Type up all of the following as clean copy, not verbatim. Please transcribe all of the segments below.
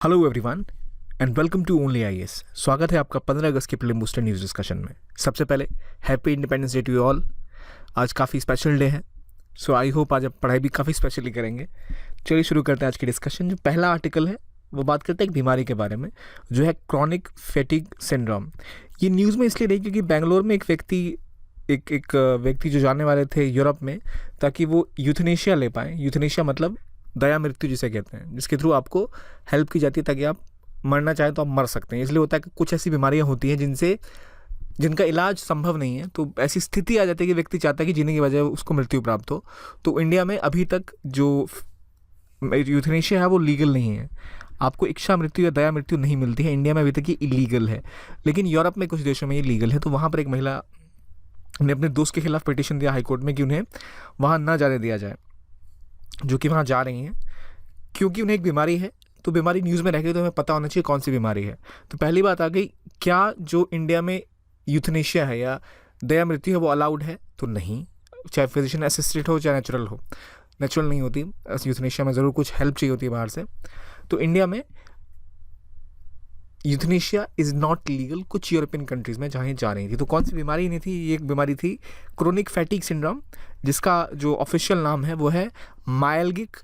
Hello everyone and welcome to Only IAS. स्वागत है आपका 15 अगस्त के प्रीलिम बूस्टर न्यूज़ डिस्कशन में। सबसे पहले happy Independence Day to you all. आज काफ़ी स्पेशल डे है, सो आई होप आज आप पढ़ाई भी काफ़ी स्पेशली करेंगे। चलिए शुरू करते हैं आज की डिस्कशन। जो पहला आर्टिकल है वो बात करते हैं एक बीमारी के बारे में जो है क्रॉनिक फैटिग सिंड्रोम। ये न्यूज़ में इसलिए नहीं क्योंकि बेंगलोर में एक व्यक्ति जो जाने वाले थे यूरोप में ताकि वो यूथनेशिया ले पाएँ। यूथनेशिया मतलब दया मृत्यु जिसे कहते हैं, जिसके थ्रू आपको हेल्प की जाती है ताकि आप मरना चाहें तो आप मर सकते हैं। इसलिए होता है कि कुछ ऐसी बीमारियां होती हैं जिनका इलाज संभव नहीं है, तो ऐसी स्थिति आ जाती है कि व्यक्ति चाहता है कि जीने की बजाय उसको मृत्यु प्राप्त हो। तो इंडिया में अभी तक जो यूथनेशिया है वो लीगल नहीं है। आपको इच्छा मृत्यु या दया मृत्यु नहीं मिलती है। इंडिया में अभी तक ये इलीगल है, लेकिन यूरोप में कुछ देशों में ये लीगल है। तो वहाँ पर एक महिला ने अपने दोस्त के खिलाफ पिटीशन दिया हाईकोर्ट में कि उन्हें वहाँ ना जाने दिया जाए, जो कि वहाँ जा रही हैं क्योंकि उन्हें एक बीमारी है। तो बीमारी न्यूज़ में रह गई तो हमें पता होना चाहिए कौन सी बीमारी है। तो पहली बात आ गई, क्या जो इंडिया में यूथनेशिया है या दया मृत्यु है वो अलाउड है? तो नहीं, चाहे फिजिशियन असिस्टेड हो चाहे नेचुरल हो। नेचुरल नहीं होती यूथनेशिया में, ज़रूर कुछ हेल्प चाहिए होती है बाहर से। तो इंडिया में यूथनेशिया इज़ नॉट लीगल कुछ यूरोपियन कंट्रीज़ में जहाँ जा रही थी। तो कौन सी बीमारी नहीं थी? ये एक बीमारी थी क्रोनिक फैटिग सिंड्रोम, जिसका जो ऑफिशियल नाम है वो है मायल्गिक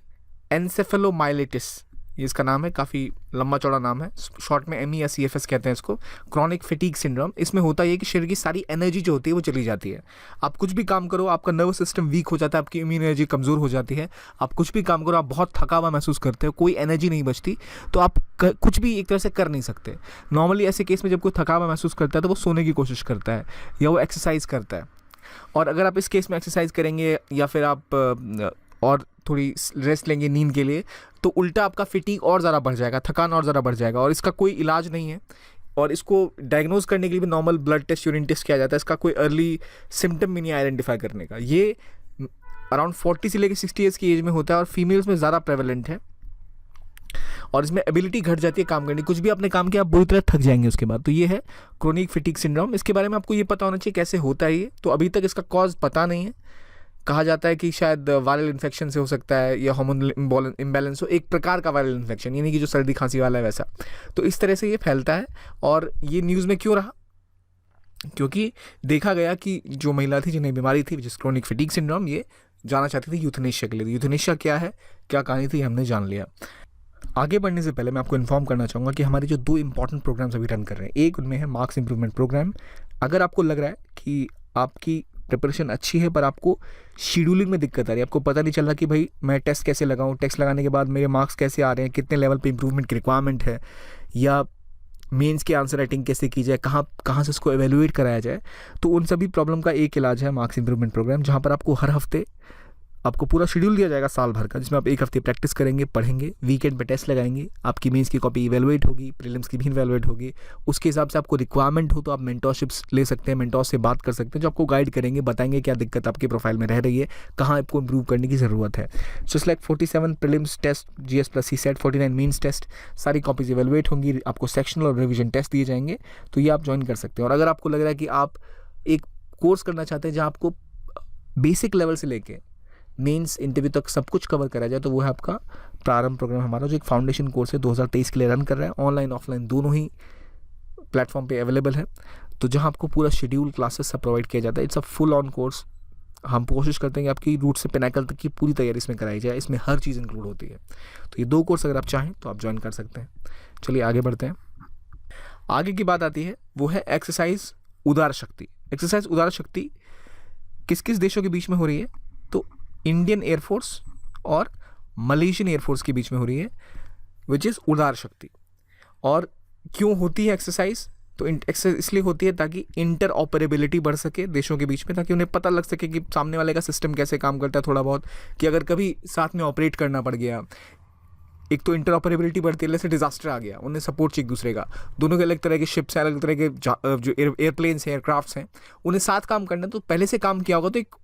एनसेफेलोमाइलिटिस। ये इसका नाम है, काफ़ी लंबा चौड़ा नाम है, शॉर्ट में MESCFS कहते हैं इसको, क्रॉनिक फैटिग सिंड्रोम। इसमें होता है कि शरीर की सारी एनर्जी जो होती है वो चली जाती है। आप कुछ भी काम करो, आपका नर्वस सिस्टम वीक हो जाता है, आपकी इम्यून एनर्जी कमज़ोर हो जाती है। आप कुछ भी काम करो, आप बहुत थका हुआ महसूस करते हो, कोई एनर्जी नहीं बचती, तो आप कुछ भी एक तरह से कर नहीं सकते। नॉर्मली ऐसे केस में जब कोई थका हुआ महसूस करता है तो वो सोने की कोशिश करता है या वो एक्सरसाइज करता है। और अगर आप इस केस में एक्सरसाइज करेंगे या फिर आप और थोड़ी रेस्ट लेंगे नींद के लिए, तो उल्टा आपका फिटीग और ज़्यादा बढ़ जाएगा, थकान और ज़्यादा बढ़ जाएगा। और इसका कोई इलाज नहीं है, और इसको डायग्नोज करने के लिए भी normal blood test, urine test किया जाता है। इसका कोई अर्ली सिम्टम भी नहीं आइडेंटिफाई करने का। ये अराउंड 40 से लेकर 60 ईयर्स की एज में होता है और फीमेल्स में ज़्यादा प्रेवलेंट है। और इसमें एबिलिटी घट जाती है काम करने की। कुछ भी आपने काम किया आप बुरी तरह थक जाएंगे उसके बाद। तो ये है क्रोनिक फैटिग सिंड्रोम। इसके बारे में आपको ये पता होना चाहिए कैसे होता है ये। तो अभी तक इसका कॉज पता नहीं है। कहा जाता है कि शायद वायरल इन्फेक्शन से हो सकता है या हार्मोनल इम्बैलेंस हो, एक प्रकार का वायरल इन्फेक्शन, यानी कि जो सर्दी खांसी वाला है वैसा। तो इस तरह से ये फैलता है। और ये न्यूज़ में क्यों रहा? क्योंकि देखा गया कि जो महिला थी जिन्हें बीमारी थी जिस क्रोनिक फैटिग सिंड्रोम, ये जाना चाहती थी यूथनेशिया के लिए। यूथनेशिया क्या है, क्या कहानी थी, हमने जान लिया। आगे बढ़ने से पहले मैं आपको इन्फॉर्म करना चाहूँगा कि हमारे जो 2 इंपॉर्टेंट प्रोग्राम्स अभी रन कर रहे हैं, एक उनमें है मार्क्स इंप्रूवमेंट प्रोग्राम। अगर आपको लग रहा है कि आपकी प्रिपरेशन अच्छी है पर आपको शेड्यूलिंग में दिक्कत आ रही है, आपको पता नहीं चल रहा कि भाई मैं टेस्ट कैसे लगाऊं, टेस्ट लगाने के बाद मेरे मार्क्स कैसे आ रहे हैं, कितने लेवल पे इंप्रूवमेंट की रिक्वायरमेंट है, या मेंस की आंसर राइटिंग कैसे की जाए, कहाँ से उसको एवेल्युएट कराया जाए, तो उन सभी प्रॉब्लम का एक इलाज है मार्क्स इंप्रूवमेंट प्रोग्राम, जहाँ पर आपको हर हफ्ते आपको पूरा शेड्यूल दिया जाएगा साल भर का, जिसमें आप एक हफ्ते प्रैक्टिस करेंगे, पढ़ेंगे, वीकेंड पे टेस्ट लगाएंगे, आपकी मेंस की कॉपी इवेलुएट होगी, प्रीलिम्स की भी इवेलुएट होगी। उसके हिसाब से आपको रिक्वायरमेंट हो तो आप मेंटोरशिप्स ले सकते हैं, मेंटोर से बात कर सकते हैं जो आपको गाइड करेंगे, बताएंगे क्या दिक्कत आपके प्रोफाइल में रह रही है, कहाँ आपको इंप्रूव करने की ज़रूरत है। Just like 47 prelims test, GS plus CSAT, 49 mains test, सारी कॉपीज इवेलुएट होंगी, आपको सेक्शनल और रिविजन टेस्ट दिए जाएंगे। तो ये आप ज्वाइन कर सकते हैं। और अगर आपको लग रहा है कि आप एक कोर्स करना चाहते हैं जहाँ आपको बेसिक लेवल से लेके मेंस इंटरव्यू तक सब कुछ कवर करा जाए, तो वो है आपका प्रारंभ प्रोग्राम हमारा, जो एक फाउंडेशन कोर्स है 2023 के लिए रन कर रहा है। ऑनलाइन ऑफलाइन दोनों ही प्लेटफॉर्म पे अवेलेबल है। तो जहां आपको पूरा शेड्यूल क्लासेस सब प्रोवाइड किया जाता है। It's a full on course. हम कोशिश करते हैं कि आपकी रूट से पिनाकल तक की पूरी तैयारी इसमें कराई जाए। इसमें हर चीज़ इंक्लूड होती है। तो ये 2 कोर्स अगर आप चाहें तो आप ज्वाइन कर सकते हैं। चलिए आगे बढ़ते हैं। आगे की बात आती है वो है एक्सरसाइज उदार शक्ति। एक्सरसाइज उदार शक्ति किस किस देशों के बीच में हो रही है? तो इंडियन एयरफोर्स और मलेशियन एयरफोर्स के बीच में हो रही है, विच इज़ उदार शक्ति। और क्यों होती है एक्सरसाइज? तो एक्सरसाइज इसलिए होती है ताकि इंटर ऑपरेबिलिटी बढ़ सके देशों के बीच में, ताकि उन्हें पता लग सके कि सामने वाले का सिस्टम कैसे काम करता है थोड़ा बहुत, कि अगर कभी साथ में ऑपरेट करना पड़ गया, एक तो इंटर ऑपरेबिलिटी बढ़ती है, जैसे डिजास्टर आ गया, उन्हें सपोर्ट चाहिए एक दूसरे का। दोनों के अलग तरह के शिप्स हैं, अलग तरह के जो एयरप्लेन्स हैं, एयरक्राफ्ट्स हैं, उन्हें साथ काम करना, तो पहले से काम किया होगा तो एक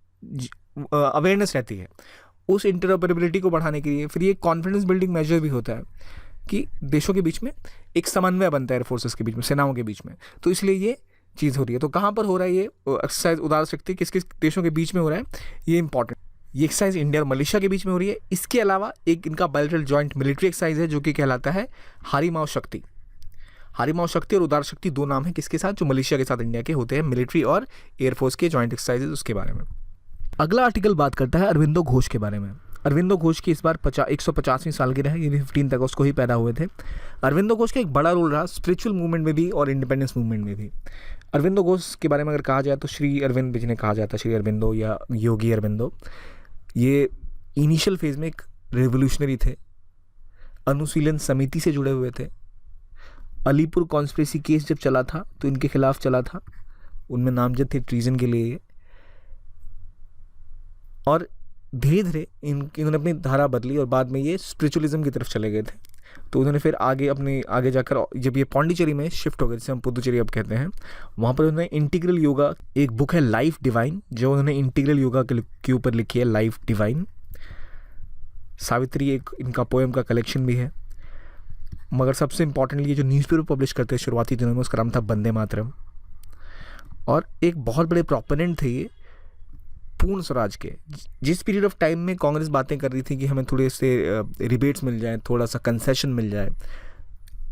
अवेयरनेस रहती है उस इंटरऑपरेबिलिटी को बढ़ाने के लिए। फिर ये कॉन्फिडेंस बिल्डिंग मेजर भी होता है कि देशों के बीच में एक समन्वय बनता है, एयरफोर्सेस के बीच में, सेनाओं के बीच में। तो इसलिए ये चीज़ हो रही है। तो कहाँ पर हो रहा है ये एक्सरसाइज उदार शक्ति, किस किस देशों के बीच में हो रहा है, ये इंपॉर्टेंट। ये एक्सरसाइज इंडिया और मलेशिया के बीच में हो रही है। इसके अलावा एक इनका बायलैटरल जॉइंट मिलिट्री एक्सरसाइज है जो कि कहलाता है हारीमाओ शक्ति। हारीमाओ शक्ति और उदार शक्ति दो नाम है किसके साथ, जो मलेशिया के साथ इंडिया के होते हैं मिलिट्री और एयरफोर्स के जॉइंट एक्सरसाइजेज, उसके बारे में। अगला आर्टिकल बात करता है अरविंदो घोष के बारे में। अरविंदो घोष की इस बार 150वीं सालगिरह है, ये भी 15 अगस्त को ही पैदा हुए थे। अरविंदो घोष का एक बड़ा रोल रहा स्पिरिचुअल मूवमेंट में भी और इंडिपेंडेंस मूवमेंट में भी। अरविंदो घोष के बारे में अगर कहा जाए तो श्री अरविंद जिन्हें कहा जाता है, श्री अरविंदो या योगी अरविंदो, ये इनिशियल फेज में एक रेवोल्यूशनरी थे, अनुशीलन समिति से जुड़े हुए थे। अलीपुर कॉन्स्पिरेसी केस जब चला था तो इनके खिलाफ चला था, उनमें नामजद थे ट्रीजन के लिए। और धीरे धीरे इन्होंने अपनी धारा बदली और बाद में ये स्पिरिचुअलिज्म की तरफ चले गए थे। तो उन्होंने फिर आगे जाकर जब ये पौंडीचेरी में शिफ्ट हो गए, जिसे हम पुदुचेरी अब कहते हैं, वहाँ पर उन्होंने इंटीग्रल योगा, एक बुक है लाइफ डिवाइन जो उन्होंने इंटीग्रल योगा के ऊपर लिखी है, लाइफ डिवाइन। सावित्री एक इनका पोएम का कलेक्शन भी है। मगर सबसे इंपॉर्टेंटली ये जो न्यूज़पेपर पब्लिश करते हैं शुरुआती दिनों में, उसका नाम था वंदे मातरम। और एक बहुत बड़े प्रोपोनेंट थे ये पूर्ण स्वराज के। जिस पीरियड ऑफ टाइम में कांग्रेस बातें कर रही थी कि हमें थोड़े से रिबेट्स मिल जाए, थोड़ा सा कंसेशन मिल जाए,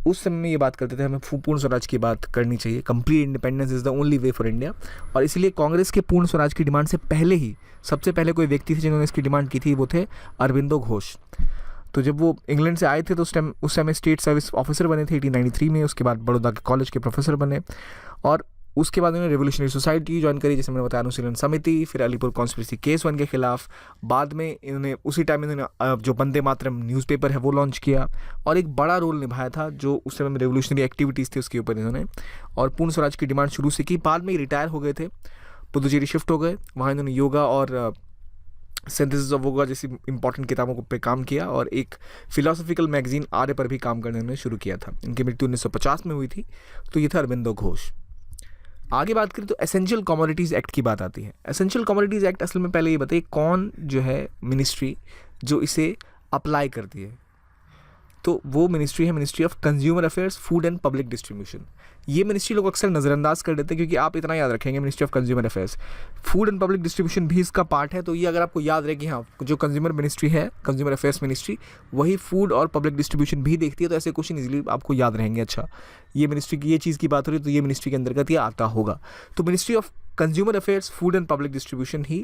उस समय में ये बात करते थे हमें पूर्ण स्वराज की बात करनी चाहिए, complete independence is the only way for India. और इसलिए कांग्रेस के पूर्ण स्वराज की डिमांड से पहले ही सबसे पहले कोई व्यक्ति थे जिन्होंने इसकी डिमांड की थी, वो थे अरविंदो घोष। तो जब वो इंग्लैंड से आए थे तो उस समय स्टेट सर्विस ऑफिसर बने थे 1893 में। उसके बाद बड़ौदा के कॉलेज के प्रोफेसर बने और उसके बाद उन्होंने रेवोल्यूशनरी सोसाइटी ज्वाइन करी, जैसे मैंने बताया, अनुशीलन समिति, फिर अलीपुर कॉन्स्पिरेसी केस वन के खिलाफ। बाद में इन्होंने उसी टाइम में जो वंदे मातरम न्यूज़पेपर है वो लॉन्च किया और एक बड़ा रोल निभाया था जो उस समय में रेवोल्यूशनरी एक्टिविटीज़ थी उसके ऊपर इन्होंने, और पूर्ण स्वराज की डिमांड शुरू से की। बाद में रिटायर हो गए थे, पुदुचेरी शिफ्ट हो गए, वहाँ इन्होंने योगा और सिंथेसिस ऑफ योगा जैसी इंपॉर्टेंट किताबों पे काम किया और एक फिलोसॉफिकल मैगजीन आर्य पर भी काम करने उन्होंने शुरू किया था। इनकी मृत्यु 1950 में हुई थी। तो ये था अरविंदो घोष। आगे बात करें तो एसेंशियल कमोडिटीज़ एक्ट की बात आती है। एसेंशियल कमोडिटीज़ एक्ट असल में पहले ये बताइए कौन जो है मिनिस्ट्री जो इसे अप्लाई करती है, तो वो मिनिस्ट्री है ministry of consumer affairs, food and public distribution. ये मिनिस्ट्री लोग अक्सर नज़रअंदाज कर देते हैं क्योंकि आप इतना याद रखेंगे ministry of consumer affairs, food and public distribution भी इसका पार्ट है। तो ये अगर आपको याद रहे कि हाँ जो कंज्यूमर मिनिस्ट्री है, कंज्यूमर अफेयर्स मिनिस्ट्री, वही फूड और पब्लिक डिस्ट्रीब्यूशन भी देखती है, तो ऐसे क्वेश्चन इजीली आपको याद रहेंगे। अच्छा, ये मिनिस्ट्री की ये चीज़ की बात हो रही है तो ये मिनिस्ट्री के अंतर्गत ये आता होगा। तो ministry of consumer affairs, food and public distribution he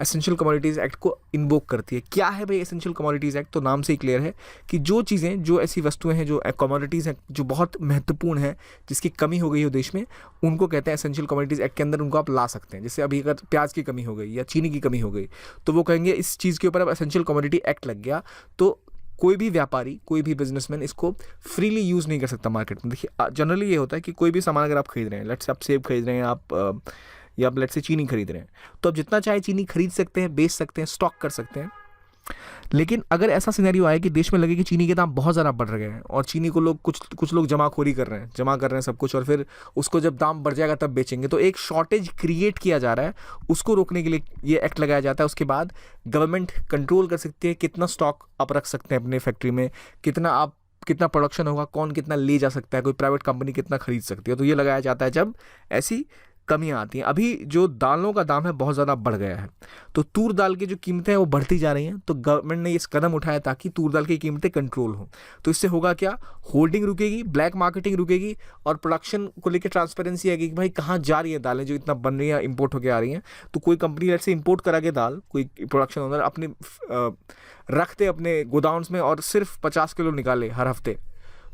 essential commodities act को इन्वोक करती है। क्या है भाई एसेंशियल कमोडिटीज़ एक्ट? तो नाम से ही क्लियर है कि जो चीज़ें, जो ऐसी वस्तुएं हैं, जो कमोडिटीज़ हैं जो बहुत महत्वपूर्ण है, जिसकी कमी हो गई हो देश में, उनको कहते हैं एसेंशियल कमोडिटीज़ एक्ट के अंदर उनको आप ला सकते हैं। जैसे अभी अगर प्याज की कमी हो गई या चीनी की कमी हो गई तो वो कहेंगे इस चीज़ के ऊपर अब एसेंशियल कमोडिटी एक्ट लग गया, तो कोई भी व्यापारी, कोई भी बिजनेसमैन इसको फ्रीली यूज़ नहीं कर सकता मार्केट में। देखिए जनरली ये होता है कि कोई भी सामान अगर आप खरीद रहे हैं, लेट्स से आप सेब खरीद रहे हैं, आप या आप लेट्स से चीनी खरीद रहे हैं, तो आप जितना चाहे चीनी खरीद सकते हैं, बेच सकते हैं, स्टॉक कर सकते हैं। लेकिन अगर ऐसा सिनेरियो आए कि देश में लगे कि चीनी के दाम बहुत ज़्यादा बढ़ रहे हैं और चीनी को लोग कुछ लोग जमाखोरी कर रहे हैं, जमा कर रहे हैं सब कुछ, और फिर उसको जब दाम बढ़ जाएगा तब बेचेंगे, तो एक शॉर्टेज क्रिएट किया जा रहा है, उसको रोकने के लिए ये एक्ट लगाया जाता है। उसके बाद गवर्नमेंट कंट्रोल कर सकती है कितना स्टॉक आप रख सकते हैं अपने फैक्ट्री में, कितना प्रोडक्शन होगा, कौन कितना ले जा सकता है, कोई प्राइवेट कंपनी कितना खरीद सकती है। तो ये लगाया जाता है जब ऐसी कमियां आती हैं। अभी जो दालों का दाम है बहुत ज़्यादा बढ़ गया है, तो तूर दाल की जो कीमतें हैं वो बढ़ती जा रही हैं। तो गवर्नमेंट ने इस कदम उठाया ताकि तूर दाल की कीमतें कंट्रोल हों। तो इससे होगा क्या, होल्डिंग रुकेगी, ब्लैक मार्केटिंग रुकेगी और प्रोडक्शन को लेकर ट्रांसपेरेंसी आएगी कि भाई कहाँ जा रही है दालें जो इतना बन रही हैं, इंपोर्ट होकर आ रही हैं। तो कोई कंपनी ऐसे इंपोर्ट करा के दाल, कोई प्रोडक्शन ओनर अपने रखते अपने गोदाउन्स में और सिर्फ 50 किलो निकाले हर हफ्ते,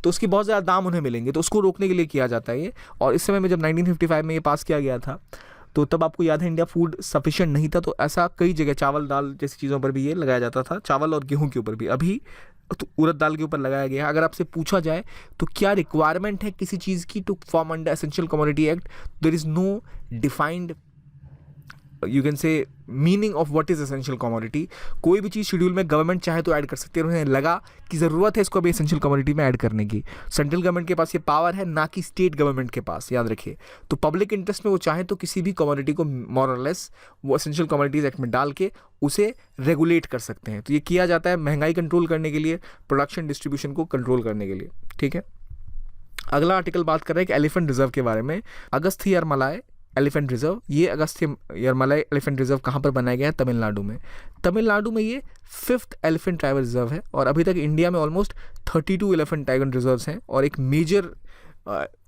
तो उसकी बहुत ज़्यादा दाम उन्हें मिलेंगे। तो उसको रोकने के लिए किया जाता है ये। और इस समय में जब 1955 में ये पास किया गया था तो तब आपको याद है इंडिया फूड सफिशिएंट नहीं था, तो ऐसा कई जगह चावल दाल जैसी चीज़ों पर भी ये लगाया जाता था, चावल और गेहूं के ऊपर भी। अभी तो उड़द दाल के ऊपर लगाया गया है। अगर आपसे पूछा जाए तो क्या रिक्वायरमेंट है किसी चीज़ की to form under essential commodity act, there is no defined you can say meaning of what is essential commodity. कोई भी चीज़ शेड्यूल में गवर्नमेंट चाहे तो ऐड कर सकती है, उन्हें लगा कि ज़रूरत है इसको अभी एसेंशियल कमोडिटी में ऐड करने की। सेंट्रल गवर्नमेंट के पास ये पावर है, ना कि स्टेट गवर्नमेंट के पास, याद रखिए। तो पब्लिक इंटरेस्ट में वो चाहे तो किसी भी कमोडिटी को मोर और लेस वो एसेंशियल कमोडिटीज एक्ट में डाल के उसे रेगुलेट कर सकते हैं। तो ये किया जाता है महंगाई कंट्रोल करने के लिए, प्रोडक्शन डिस्ट्रीब्यूशन को कंट्रोल करने के लिए, ठीक है। अगला आर्टिकल बात कर रहे हैं कि एलिफेंट रिजर्व के बारे में। अगस्थियार मलाय एलिफेंट रिजर्व, ये अगस्त्यरमलाई एलिफेंट रिजर्व कहाँ पर बनाया गया है? तमिलनाडु में। तमिलनाडु में ये 5th एलिफेंट टाइगर रिजर्व है और अभी तक इंडिया में ऑलमोस्ट 32 एलिफेंट टाइगर रिजर्व्स हैं और एक मेजर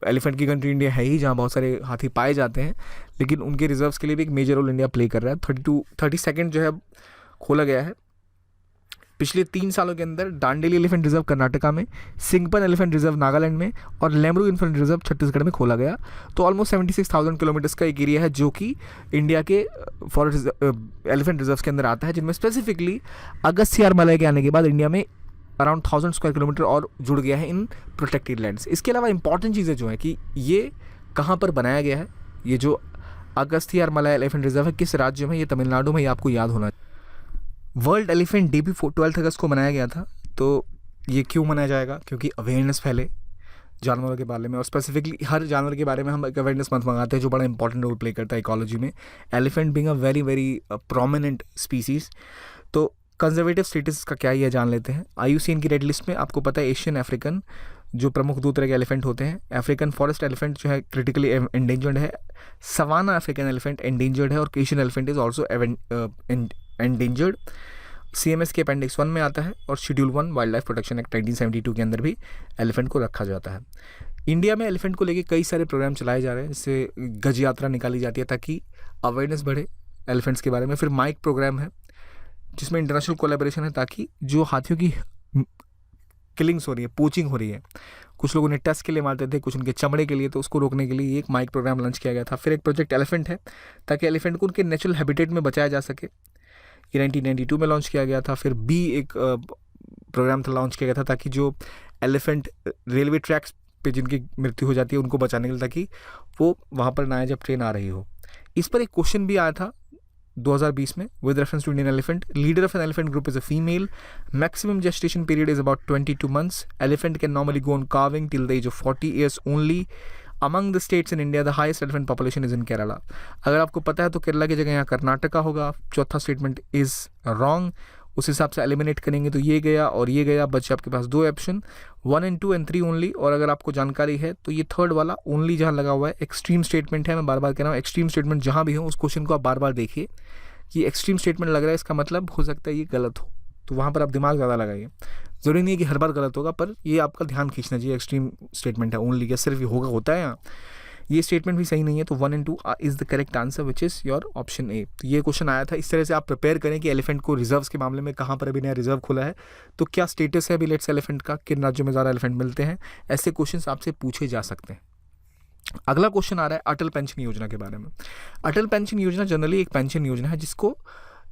एलिफेंट की कंट्री इंडिया है ही, जहाँ बहुत सारे हाथी पाए जाते हैं, लेकिन उनके रिजर्व्स के लिए भी एक मेजर रोल इंडिया प्ले कर रहा है। 32 जो है खोला गया है पिछले 3 सालों के अंदर। डांडेली एलिफेंट रिजर्व कर्नाटका में, सिंगपन एलिफेंट रिजर्व नागालैंड में और लेमरू एलिफेंट रिजर्व छत्तीसगढ़ में खोला गया। तो ऑलमोस्ट 76,000 किलोमीटर्स का एक एरिया है जो कि इंडिया के फॉरेस्ट एलिफेंट रिजर्व के अंदर आता है, जिनमें स्पेसिफिकली अगस्त्यरमलाई के आने के बाद इंडिया में अराउंड 1000 स्क्वायर किलोमीटर और जुड़ गया है इन प्रोटेक्टेड लैंड्स। इसके अलावा इंपॉर्टेंट चीज़ें जो है कि ये कहाँ पर बनाया गया है, ये जो अगस्त्यरमलाई एलिफेंट रिजर्व है किस राज्य में? ये तमिलनाडु में, ये आपको याद होना। वर्ल्ड एलिफेंट डे भी 12 अगस्त को मनाया गया था। तो ये क्यों मनाया जाएगा? क्योंकि अवेयरनेस फैले जानवरों के बारे में, और स्पेसिफिकली हर जानवर के बारे में हम एक अवेयरनेस मंथ मंगाते हैं जो बड़ा इंपॉर्टेंट रोल प्ले करता है इकोलॉजी में। Elephant being a very very prominent species. तो कंजर्वेटिव स्टेटस का क्या ये जान लेते हैं। IUCN की रेड लिस्ट में आपको पता है एशियन अफ्रीकन जो प्रमुख 2 तरह के एलिफेंट होते हैं। अफ्रीकन फॉरेस्ट एलिफेंट जो है क्रिटिकली एंडेंजर्ड है, सवाना अफ्रीकन एलिफेंट एंडेंजर्ड है और Asian elephant is also endangered. CMS के अपेंडिक्स 1 में आता है और schedule 1 wild life protection act 1972 के अंदर भी एलिफेंट को रखा जाता है। इंडिया में एलिफेंट को लेके कई सारे प्रोग्राम चलाए जा रहे हैं, जिससे गज यात्रा निकाली जाती है ताकि अवेयरनेस बढ़े एलिफेंट्स के बारे में। फिर माइक प्रोग्राम है जिसमें इंटरनेशनल कोलैबोरेशन है ताकि जो हाथियों की किलिंग्स हो रही है, पोचिंग हो रही है, कुछ लोग उन्हें टेस्ट के लिए मारते थे, कुछ उनके चमड़े के लिए, तो उसको रोकने के लिए एक माइक प्रोग्राम लॉन्च किया गया था। फिर एक प्रोजेक्ट एलिफेंट है ताकि एलिफेंट को उनके नेचुरल हैबिटेट में बचाया जा सके, ये 1992 में लॉन्च किया गया था। फिर एक प्रोग्राम था लॉन्च किया गया था ताकि जो एलिफेंट रेलवे ट्रैक्स पे जिनकी मृत्यु हो जाती है उनको बचाने के लिए, ताकि वो वहाँ पर ना आए जब ट्रेन आ रही हो। इस पर एक क्वेश्चन भी आया था 2020 में with reference to Indian elephant. Leader of an elephant group is a female, maximum gestation period is about 22 months, elephant can normally go on calving till the age of 40 years only. Among the states in India the highest elephant population is in Kerala. अगर आपको पता है तो केरला की जगह यहाँ कर्नाटका होगा। चौथा स्टेटमेंट इज रॉन्ग, उस हिसाब से एलिमिनेट करेंगे तो ये गया और ये गया, बचे आपके पास 2 ऑप्शन 1 and 2 and 3 ओनली। और अगर आपको जानकारी है तो ये थर्ड वाला ओनली जहाँ लगा हुआ है एक्सट्रीम स्टेटमेंट है। मैं बार बार कह रहा हूँ एक्सट्रीम स्टेटमेंट जहाँ भी हो उस क्वेश्चन को आप बार बार देखिए कि एक्सट्रीम स्टेटमेंट लग रहा है, इसका मतलब हो सकता है ये गलत हो, तो वहाँ पर आप दिमाग ज़्यादा लगाइए। ज़रूरी नहीं है कि हर बार गलत होगा, पर ये आपका ध्यान खींचना चाहिए एक्सट्रीम स्टेटमेंट है ओनली, क्या सिर्फ ये होता है यहाँ, ये स्टेटमेंट भी सही नहीं है। तो 1 and 2 is the correct answer which is your option A. तो ये क्वेश्चन आया था, इस तरह से आप प्रिपेयर करें कि एलिफेंट को रिजर्व्स के मामले में कहाँ पर अभी नया रिजर्व खुला है, तो क्या स्टेटस है अभी लेट्स एलिफेंट का, किन राज्यों में ज़्यादा एलिफेंट मिलते हैं, ऐसे क्वेश्चन आपसे पूछे जा सकते हैं। अगला क्वेश्चन आ रहा है अटल पेंशन योजना के बारे में। अटल पेंशन योजना जनरली एक पेंशन योजना है जिसको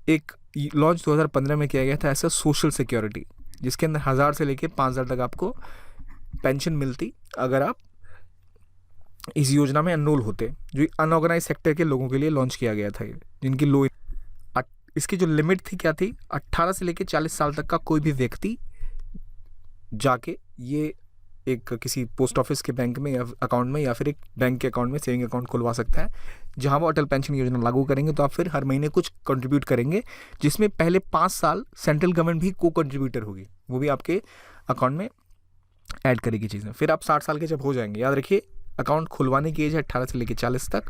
एक लॉन्च 2015 में किया गया था ऐसा सोशल सिक्योरिटी, जिसके अंदर 1000 से लेके 5000 तक आपको पेंशन मिलती अगर आप इस योजना में एनरोल होते, जो अनऑर्गेनाइज सेक्टर के लोगों के लिए लॉन्च किया गया था, जिनकी लो। इसकी जो लिमिट थी क्या थी, 18 से लेके 40 साल तक का कोई भी व्यक्ति जाके ये एक किसी पोस्ट ऑफिस के बैंक में या अकाउंट में या फिर एक बैंक के अकाउंट में सेविंग अकाउंट खुलवा सकता है, जहां वो अटल पेंशन योजना लागू करेंगे तो आप फिर हर महीने कुछ कंट्रीब्यूट करेंगे, जिसमें पहले 5 साल सेंट्रल गवर्नमेंट भी को कंट्रीब्यूटर होगी, वो भी आपके अकाउंट में ऐड करेगी चीज़ें। फिर आप 60 साल के जब हो जाएंगे, याद रखिए अकाउंट खुलवाने की एज है 18 से लेकर 40 तक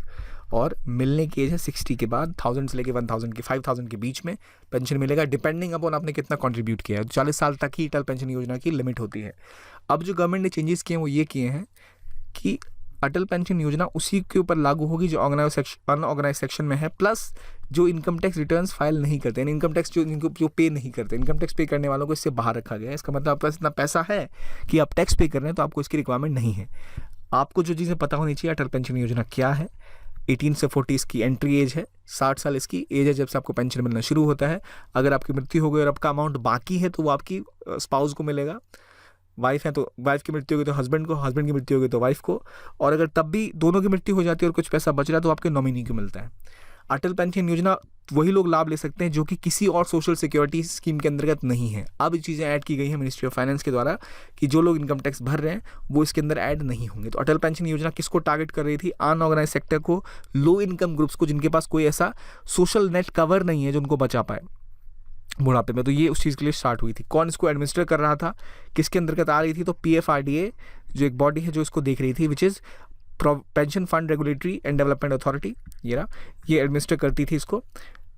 और मिलने की एज है 60 के बाद। 1000 से लेकर 1000 के 5000 के बीच में पेंशन मिलेगा, डिपेंडिंग अपॉन आपने कितना कंट्रीब्यूट किया है। 40 साल तक ही अटल पेंशन योजना की लिमिट होती है। अब जो गवर्नमेंट ने चेंजेस किए हैं वो ये किए हैं कि अटल पेंशन योजना उसी के ऊपर लागू होगी जो अनऑर्गेनाइज सेक्शन में है, प्लस जो इनकम टैक्स रिटर्न्स फाइल नहीं करते, इनकम टैक्स जो पे नहीं करते, इनकम टैक्स पे करने वालों को इससे बाहर रखा गया है। इसका मतलब आपके पास इतना पैसा है कि आप टैक्स पे कर रहे हैं तो आपको इसकी रिक्वायरमेंट नहीं है। आपको जो चीज़ें पता होनी चाहिए, अटल पेंशन योजना क्या है। 18 से 40 इसकी एंट्री एज है, 60 साल इसकी एज है जब से आपको पेंशन मिलना शुरू होता है। अगर आपकी मृत्यु हो गई और आपका अमाउंट बाकी है तो वो आपकी स्पाउस को मिलेगा। वाइफ है तो वाइफ की मृत्यु होगी तो हस्बैंड को, हस्बैंड की मृत्यु होगी तो वाइफ को, और अगर तब भी दोनों की मृत्यु हो जाती है और कुछ पैसा बच रहा है तो आपके नॉमिनी को मिलता है। अटल पेंशन योजना वही लोग लाभ ले सकते हैं जो कि किसी और सोशल सिक्योरिटी स्कीम के अंतर्गत नहीं है। अब ये चीज़ें ऐड की गई हैं मिनिस्ट्री ऑफ फाइनेंस के द्वारा कि जो लोग इनकम टैक्स भर रहे हैं वो इसके अंदर ऐड नहीं होंगे। तो अटल पेंशन योजना किसको टारगेट कर रही थी, अनऑर्गेनाइज सेक्टर को, लो इनकम ग्रुप्स को, जिनके पास कोई ऐसा सोशल नेट कवर नहीं है जो उनको बचा पाए बुढ़ापे में। तो ये उस चीज़ के लिए स्टार्ट हुई थी। कौन इसको एडमिनिस्टर कर रहा था, किसके अंतर्गत आ रही थी, तो PFRDA जो एक बॉडी है जो इसको देख रही थी, which is pension fund regulatory and development authority, ये एडमिनिस्टर करती थी इसको।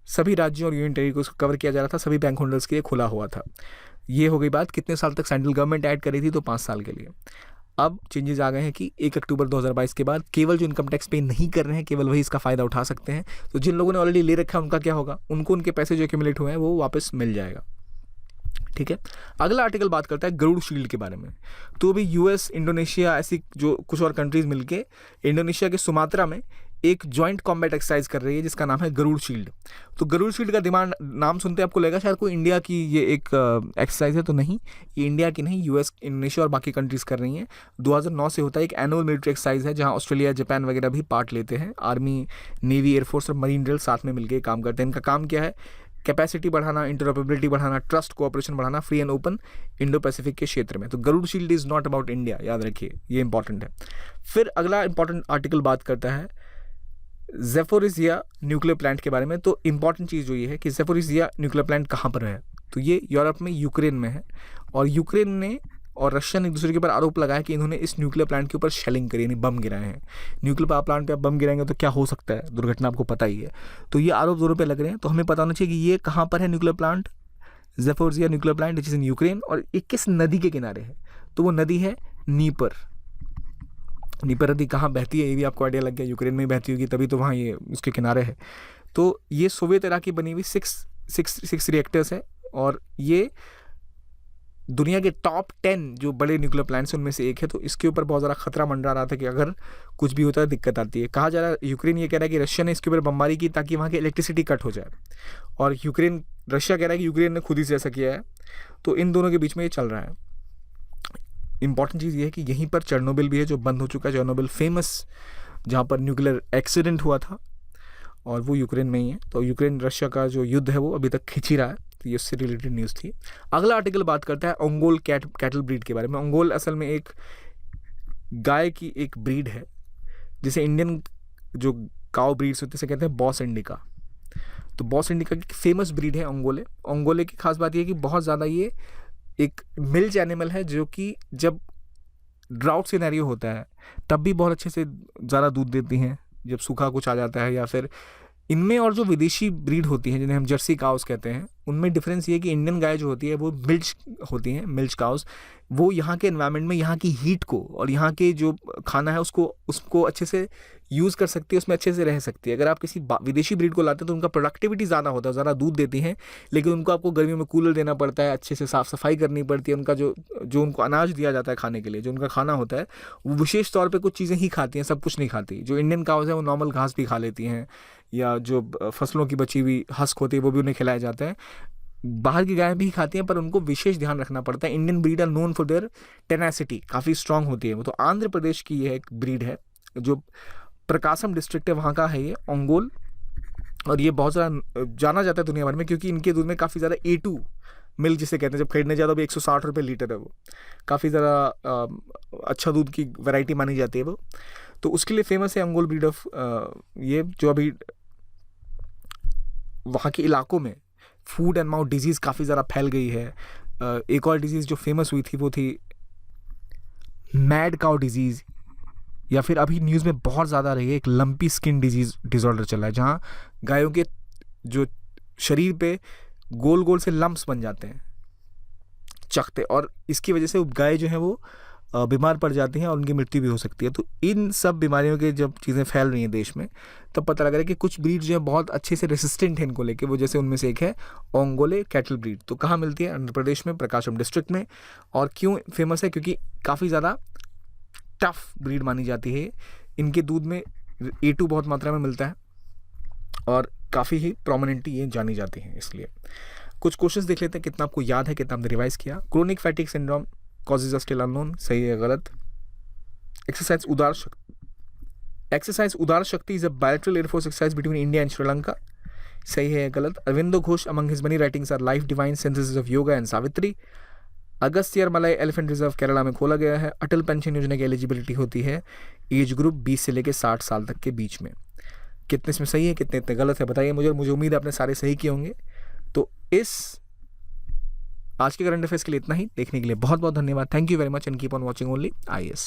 सभी राज्यों और यूनियन टेरिटरी को कवर किया जा रहा था, सभी बैंक होल्डर्स के लिए खुला हुआ था। ये हो गई बात। कितने साल तक सेंट्रल गवर्नमेंट ऐड करी थी, तो 5 साल के लिए। अब चेंजेस आ गए हैं कि 1 अक्टूबर 2022 के बाद केवल जो इनकम टैक्स पे नहीं कर रहे हैं, केवल वही इसका फ़ायदा उठा सकते हैं। तो जिन लोगों ने ऑलरेडी ले रखा है उनका क्या होगा, उनको उनके पैसे जो एक्यूमुलेट हुए हैं वो वापस मिल जाएगा। ठीक है, अगला आर्टिकल बात करता है गरुड़ शील्ड के बारे में। तो अभी यूएस, इंडोनेशिया, ऐसी जो कुछ और कंट्रीज़ मिलके इंडोनेशिया के सुमात्रा में एक जॉइंट कॉम्बैट एक्सरसाइज कर रही है जिसका नाम है गरुड़ शील्ड। तो गरुड़ शील्ड का डिमांड नाम सुनते आपको लगेगा शायद कोई इंडिया की ये एक एक्सरसाइज है, तो नहीं, ये इंडिया की नहीं, यूएस, इंडोनेशिया और बाकी कंट्रीज़ कर रही हैं। 2009 से होता है, एक एनुअल मिलिट्री एक्सरसाइज है जहाँ ऑस्ट्रेलिया, जापान वगैरह भी पार्ट लेते हैं। आर्मी, नेवी, एयरफोर्स और मरीन ड्रिल साथ में मिलकर काम करते हैं। इनका काम क्या है, कैपेसिटी बढ़ाना, इंटरऑपरेबिलिटी बढ़ाना, ट्रस्ट कोऑपरेशन बढ़ाना free and open Indo Pacific के क्षेत्र में। तो Garud shield is not about India, याद रखिए, ये इंपॉर्टेंट है। फिर अगला इंपॉर्टेंट आर्टिकल बात करता है ज़ेपोरिज़िया न्यूक्लियर प्लांट के बारे में। तो इंपॉर्टेंट चीज़ जो ये है कि ज़ेपोरिज़िया न्यूक्लियर प्लांट कहाँ पर है, तो ये यूरोप में यूक्रेन में है। और यूक्रेन ने और रशिया ने एक दूसरे के ऊपर आरोप लगाया कि इन्होंने इस न्यूक्लियर प्लांट के ऊपर शेलिंग करी, यानी बम गिराए हैं। न्यूक्लियर पावर प्लांट पे आप बम गिराएंगे तो क्या हो सकता है, दुर्घटना आपको पता ही है। तो ये आरोप दोनों पे लग रहे हैं। तो हमें पता होना चाहिए कि ये कहाँ पर है nuclear plant, Zaporizhzhia nuclear plant, which is in Ukraine, और ये किस नदी के किनारे है। तो वो नदी है नीपर। नीपर नदी कहाँ बहती है ये भी आपको आइडिया लग गया, यूक्रेन में बहती होगी, तभी तो वहाँ ये उसके किनारे है। तो ये सोवियत इरा की बनी हुई 6 रिएक्टर्स है, और ये दुनिया के टॉप 10 जो बड़े न्यूक्लियर प्लांट्स हैं उनमें से एक है। तो इसके ऊपर बहुत ज़्यादा खतरा मंडरा रहा था कि अगर कुछ भी होता है दिक्कत आती है। कहा जा रहा है, यूक्रेन ये कह रहा है कि रशिया ने इसके ऊपर बमबारी की ताकि वहाँ की इलेक्ट्रिसिटी कट हो जाए, और रशिया कह रहा है कि यूक्रेन ने खुद ही से ऐसा किया है। तो इन दोनों के बीच में ये चल रहा है। इंपॉर्टेंट चीज़ ये है कि यहीं पर चेर्नोबिल भी है जो बंद हो चुका है। चेर्नोबिल फेमस, जहाँ पर न्यूक्लियर एक्सीडेंट हुआ था, और वो यूक्रेन में ही है। तो यूक्रेन रशिया का जो युद्ध है वो अभी तक खिंच ही रहा है। तो ये उससे रिलेटेड न्यूज़ थी। अगला आर्टिकल बात करता है ओंगोल कैटल ब्रीड के बारे में। ओंगोल असल में एक गाय की एक ब्रीड है, जिसे इंडियन जो काउ ब्रीड्स होते हैं कहते हैं बॉस इंडिका। तो बॉस इंडिका की फेमस ब्रीड है ओंगोले। ओंगोले की खास बात ये है कि बहुत ज़्यादा ये एक मिल्च एनिमल है, जो कि जब ड्राउट सिनेरियो होता है तब भी बहुत अच्छे से ज़्यादा दूध देती हैं, जब सूखा कुछ आ जाता है। या फिर इनमें और जो विदेशी ब्रीड होती हैं जिन्हें हम जर्सी काउस कहते हैं, उनमें डिफरेंस ये है कि इंडियन गाय जो होती है वो मिल्च होती हैं, मिल्च काउस। वो यहाँ के एनवायरनमेंट में यहाँ की हीट को और यहाँ के जो खाना है उसको अच्छे से यूज़ कर सकती है, उसमें अच्छे से रह सकती है। अगर आप किसी विदेशी ब्रीड को लाते हैं तो उनका प्रोडक्टिविटी ज़्यादा होता है, ज़्यादा दूध देती हैं, लेकिन उनको आपको गर्मियों में कूलर देना पड़ता है, अच्छे से साफ़ सफाई करनी पड़ती है। उनका जो उनको अनाज दिया जाता है खाने के लिए, जो उनका खाना होता है, वो विशेष तौर पर कुछ चीज़ें ही खाती हैं, सब कुछ नहीं खाती। जो इंडियन काउस है वो नॉर्मल घास भी खा लेती हैं, या जो फसलों की बची हुई हस्क होती है वो भी उन्हें खिलाया जाता है। बाहर की गायें भी खाती हैं, पर उनको विशेष ध्यान रखना पड़ता है। Indian breed are known for their tenacity, काफ़ी स्ट्रांग होती है वो। तो आंध्र प्रदेश की ये एक ब्रीड है, जो प्रकाशम डिस्ट्रिक्ट है वहाँ का है ये ओंगोल। और ये बहुत ज़्यादा जाना जाता है दुनिया भर में, क्योंकि इनके दूध में काफ़ी ज़्यादा A2 मिल्क जिसे कहते हैं, जब खरीदने जाता है अभी 160 रुपये लीटर है वो। काफ़ी ज़्यादा अच्छा दूध की वैरायटी मानी जाती है वो। तो उसके लिए फेमस है ओंगोल ब्रीड ऑफ ये, जो अभी वहाँ के इलाकों में फूड एंड माउथ डिजीज़ काफ़ी ज़्यादा फैल गई है। एक और डिजीज़ जो फेमस हुई थी वो थी मैड काउ डिजीज़, या फिर अभी न्यूज़ में बहुत ज़्यादा रही है एक लंपी स्किन डिसऑर्डर चला है, जहाँ गायों के जो शरीर पे गोल गोल से लम्प्स बन जाते हैं, चकते, और इसकी वजह से गाय जो है वो बीमार पड़ जाती हैं और उनकी मृत्यु भी हो सकती है। तो इन सब बीमारियों के जब चीज़ें फैल रही हैं देश में, तब पता लग रहा है कि कुछ ब्रीड जो है बहुत अच्छे से रेसिस्टेंट है इनको लेके। वो जैसे उनमें से एक है ओंगोले कैटल ब्रीड। तो कहाँ मिलती है? आंध्र प्रदेश में, प्रकाशम डिस्ट्रिक्ट में। और क्यों फेमस है? क्योंकि काफ़ी ज़्यादा टफ ब्रीड मानी जाती है। इनके दूध में A2 बहुत मात्रा में मिलता है और काफ़ी ही प्रोमिनेंटली ये जानी जाती हैं। इसलिए कुछ क्वेश्चंस देख लेते हैं, कितना आपको याद है, कितना हमने रिवाइज किया। Chronic fatigue syndrome causes are still unknown, सही है गलत। Exercise Udara Shakti is a bilateral air force exercise between India and Sri Lanka, सही है गलत। Aurobindo Ghosh among his many writings are life divine synthesis of yoga and Savitri. Agasthyar Malai elephant reserve Kerala में खोला गया है। अटल पेंशन योजना की एलिजिबिलिटी होती है एज ग्रुप 20 से लेकर 60 साल तक के बीच में। कितने इसमें सही है, कितने इतने गलत है बताइए मुझे उम्मीद है आपने सारे सही किए होंगे। तो इस आज के करंट अफेयर्स के लिए इतना ही। देखने के लिए बहुत बहुत धन्यवाद। Thank you very much and keep on watching only IAS।